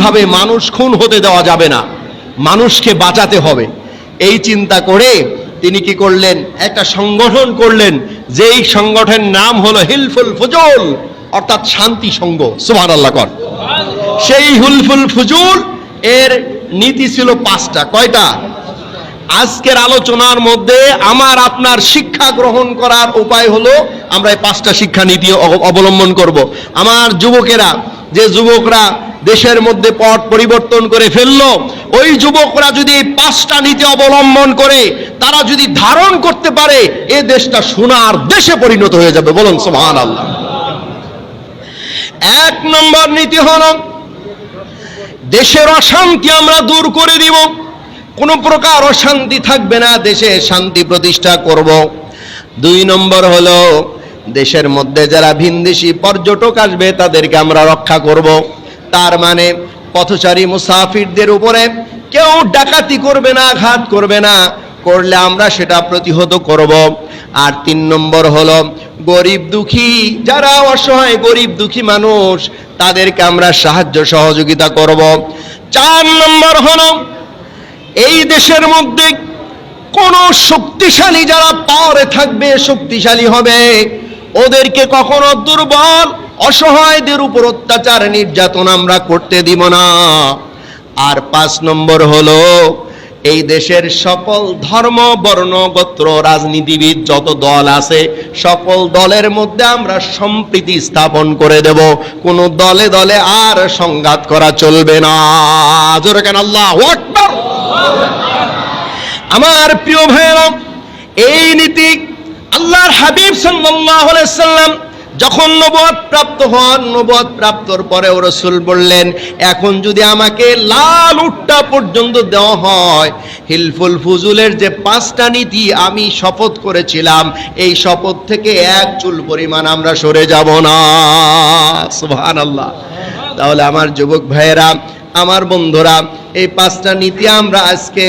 ভাবে মানুষ খুন হতে দেওয়া যাবে না, মানুষকে বাঁচাতে হবে। এই চিন্তা করে তিনি কি করলেন, একটা সংগঠন করলেন, যেই সংগঠনের নাম হলো হিলফুল ফুজুল, অর্থাৎ শান্তি সংঘ। সুবহানাল্লাহ কর। সেই হিলফুল ফুজুল এর নীতি ছিল 5টা। কয়টা? আজকের আলোচনার মধ্যে আমার আপনার শিক্ষা গ্রহণ করার উপায় হলো আমরা এই 5টা শিক্ষা নীতি অবলম্বন করব। আমার যুবকেরা, যে যুবকরা দেশের মধ্যে পথ পরিবর্তন করে ফেললো, ওই যুবকরা যদি 5টা নীতি অবলম্বন করে, তারা যদি ধারণ করতে পারে, এ দেশটা সোনার দেশে পরিণত হয়ে যাবে। বলুন সুবহানাল্লাহ। 1 নম্বর নীতি হলো দেশের অশান্তি আমরা দূর করে দিব, কোনো প্রকার অশান্তি থাকবে না, দেশে শান্তি প্রতিষ্ঠা করব। 2 নম্বর হলো দেশের মধ্যে যারা ভিনদেশি পর্যটক আসবে তাদেরকে আমরা রক্ষা করব। তার মানে পথচারী মুসাফিরদের উপরে কেউ ডাকাতি করবে না, আঘাত করবে না, করলে আমরা সেটা প্রতিহত করব। আর 3 নম্বর হলো গরিব দুঃখী যারা অসহায়, গরিব দুঃখী মানুষ, তাদেরকে আমরা সাহায্য সহযোগিতা করব। 4 নম্বর হলো এই দেশের মধ্যে কোন শক্তিশালী যারা পাওয়ারে থাকবে, শক্তিশালী হবে, ওদেরকে কখনো দুর্বল অসহায়দের উপর অত্যাচার নির্যাতন আমরা করতে দিব না। আর 5 নম্বর হলো এই দেশের সকল ধর্ম, বর্ণ, গোত্র, রাজনীতিবিদ যত দল আছে, সকল দলের মধ্যে আমরা সম্প্রীতি স্থাপন করে দেব। কোন দলে দলে আর সংঘাত করা চলবে না। জোরে কেন আল্লাহু আকবার। আমার প্রিয় ভাইরা, এই নীতি আল্লাহর হাবিব সাল্লাল্লাহু আলাইহি সাল্লাম যখন নবুয়ত প্রাপ্ত হন, নবুয়ত প্রাপ্তর পরে রাসূল বললেন, এখন যদি আমাকে লাল উটটা পর্যন্ত দেওয়া হয়, হিলফুল ফুজুলের যে 5টা নীতি আমি শপথ করেছিলাম, এই শপথ থেকে 1 চুল পরিমাণ আমরা সরে যাব না। সুবহানাল্লাহ। তাহলে আমার যুবক ভাইয়েরা, আমার বন্ধুরা, এই 5টা নীতি আমরা আজকে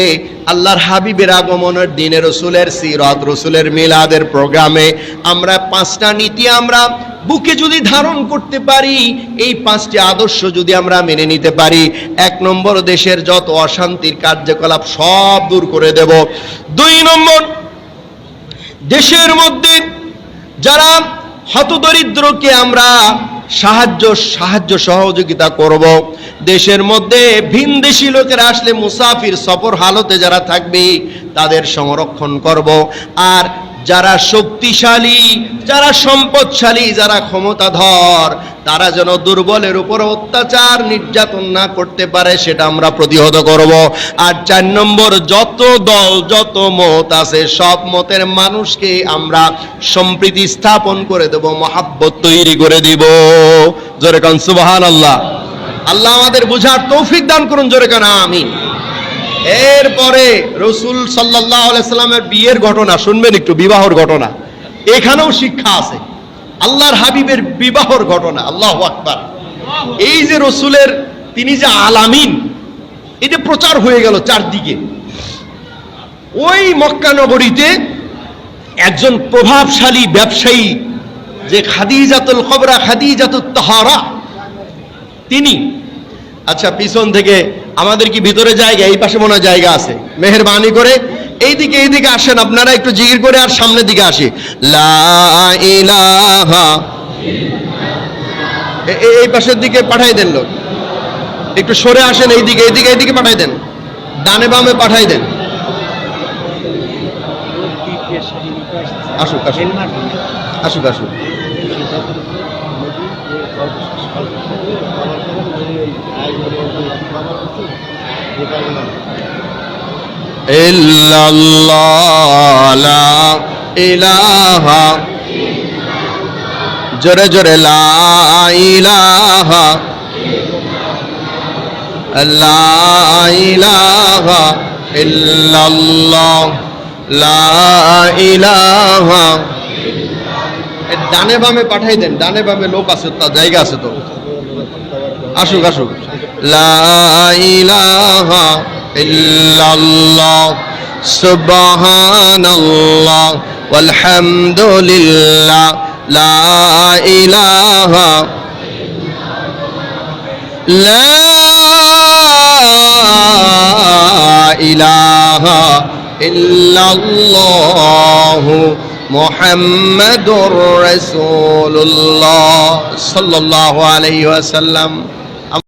আল্লাহর হাবিবের আগমনের দিনে, রসুলের সিরাত, রসুলের মিলাদের প্রোগ্রামে আমরা 5টা নীতি আমরা বুকে যদি ধারণ করতে পারি, এই 5টি আদর্শ যদি আমরা মেনে নিতে পারি, 1 নম্বর দেশের যত অশান্তির কার্যকলাপ সব দূর করে দেব। 2 নম্বর দেশের মধ্যে যারা হতদরিদ্রকে আমরা সাহায্য সহযোগিতা করব। দেশের মধ্যে ভিনদেশি লোকেরা আসলে, মুসাফির সফর হালতে যারা থাকবে, তাদের সংরক্ষণ করব। আর যারা শক্তিশালী, যারা সম্পদশালী, যারা ক্ষমতাধর, তারা যেন দুর্বলের উপর অত্যাচার নির্যাতন না করতে পারে, সেটা আমরা প্রতিহত করব। আর 4 নম্বর, যত দল, যত মত আছে, সব মতের মানুষকে আমরা সম্প্রীতি স্থাপন করে দেব, মহাব্বত তৈরি করে দিব। জোরে কান সুবহানাল্লাহ। আল্লাহ আমাদের বুঝার তৌফিক দান করুন। জোরে কান আমিন। এরপরে রাসূল সাল্লাল্লাহু আলাইহি সাল্লামের বিয়ের ঘটনা শুনবেন একটু, বিবাহর ঘটনা। এখানেও শিক্ষা আছে, আল্লাহর হাবিবের বিবাহর ঘটনা। আল্লাহু আকবার। এই যে রাসূলের, তিনি যে আলামিন, এই যে প্রচার হয়ে গেল চারদিকে, ওই মক্কা নগরীতে একজন প্রভাবশালী ব্যবসায়ী, যে খাদিজাতুল কুবরা, খাদিজাতুত তাহারা, তিনি, আচ্ছা পিছন থেকে আমাদের কি ভিতরে জায়গা? এই পাশে মনে হয় জায়গা আছে, মেহেরবানি করে এইদিকে আসেন আপনারা, একটু জিকির করে আর সামনের দিকে আসি। লা ইলাহা, এই পাশের দিকে পাঠাই দেন লোক, একটু সরে আসেন, এইদিকে পাঠাই দেন, ডানে বামে পাঠাই দেন। আসুক আসুক আসুক আসুক। ইল্লাল্লাহ লা ইলাহা, জোরে জোরে লা ইলাহা, লা ইলাহা ইল্লাল্লাহ, লা ইলাহা। ডানে বামে পাঠাই দেন, ডানে বামে লোক আছে, তার জায়গা আছে তো। আসুক আসুক। লা ইলাহা ইল্লাল্লাহ, সুবহানাল্লাহ, ওয়ালহামদুলিল্লাহ, লা ইলাহা, লা ইল্লাল্লাহু মুহাম্মাদুর রাসূলুল্লাহ সাল্লাল্লাহু আলাইহি ওয়াসাল্লাম।